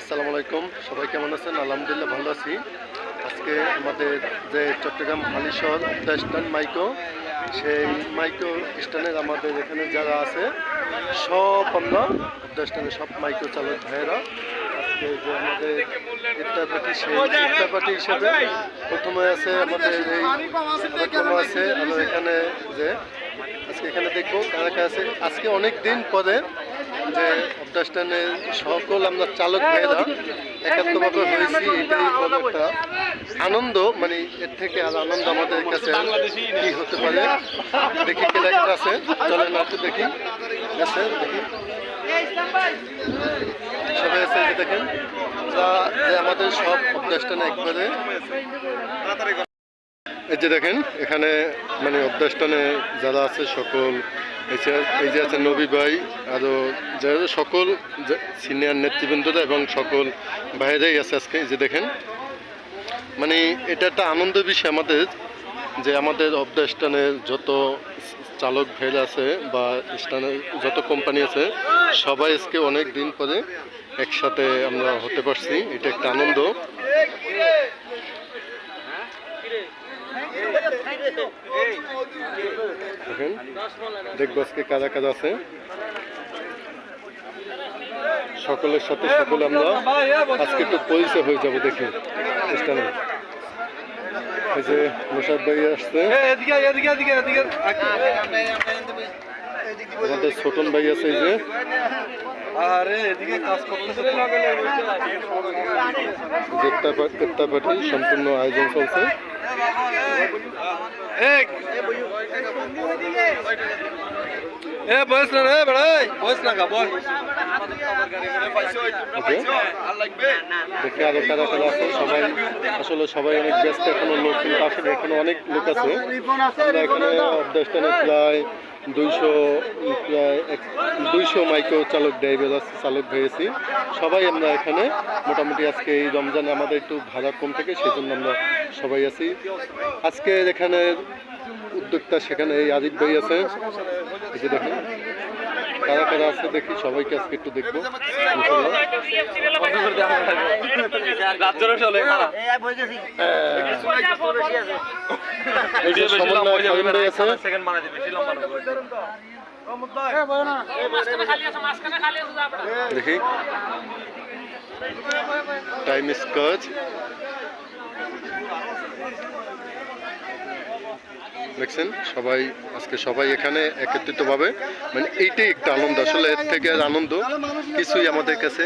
আসসালামু আলাইকুম, সবাই কেমন আছেন? আলহামদুলিল্লাহ ভালো আছি। আজকে আমাদের যে চট্টগ্রাম হালিশহর স্ট্যান্ড মাইক্রো, সেই মাইক্রো স্ট্যান্ডের আমাদের এখানে যারা আছে সব আমরা স্ট্যান্ডের সব মাইক্রো চালক ভাইয়েরা আজকে যে আমাদের ইফতার পার্টি, সেই ইফতার পার্টি হিসেবে প্রথমে আছে আমাদের এই আছে আমরা এখানে যে আজকে এখানে দেখবো কারা কারা আছে। আজকে অনেক দিন পরে যে অবদাস্টানের সকল আমরা চালক ভাইয়েরা একাত্মভাবে হয়েছি, এটাই বড় একটা আনন্দ। মানে এর থেকে আর আনন্দ আমাদের কাছে কি হতে পারে। দেখি কে একটা আছে, চলেন একটু দেখি। আছে দেখি সবাই আছে, যে দেখেন যে আমাদের সব অবদাস্টানে একবারে এই যে দেখেন এখানে মানে অবদাস্টানে যারা আছে সকল, এই যে আছে নবী ভাই, আরও যারা সকল সিনিয়র নেতৃবৃন্দরা এবং সকল ভাইরাই আছে আজকে। এই যে দেখেন মানে এটা একটা আনন্দের বিষয় আমাদের, যে আমাদের অবদাস্টানের যত চালক ভাইরা আছে বা স্থানের যত কোম্পানি আছে সবাই আজকে অনেক দিন পরে একসাথে আমরা হতে পারছি, এটা একটা আনন্দ। দেখেন দেখবো আজকে কারা কারা আছে, সকলের সাথে সকলে আমরা আজকে একটু পরিচয় হয়ে যাবো। দেখি স্থানে এই যে মুশাদ ভাই আসছে, আমাদের ছোটন ভাই আছে, এই যে ইফতার পার্টি সম্পূর্ণ আয়োজন চলছে। দেখে আরো কারা কারা আছে, সবাই আসলে সবাই অনেক ব্যস্ত, এখনো লোক কিন্তু আসলে এখানে অনেক লোক আছে। আমরা এখানে অবদাস্টানে প্রায় 200 মাইক্রো চালক ড্রাইভার আছে, চালক হয়েছি সবাই আমরা এখানে মোটামুটি। আজকে এই রমজানে আমাদের একটু ভাড়া কম থাকে, সেই জন্য আমরা সবাই আছি আজকে এখানে। উদ্যোক্তা সেখানে এই আদিত ভাই আছে, এই যে দেখেন কারা কারা আছে, দেখি সবাইকে আজকে একটু দেখবো দেখি টাইম স্কচ। দেখছেন সবাই আজকে সবাই এখানে একত্রিতভাবে, মানে এইটাই একটা আনন্দ। আসলে এর থেকে আনন্দ কিছুই আমাদের কাছে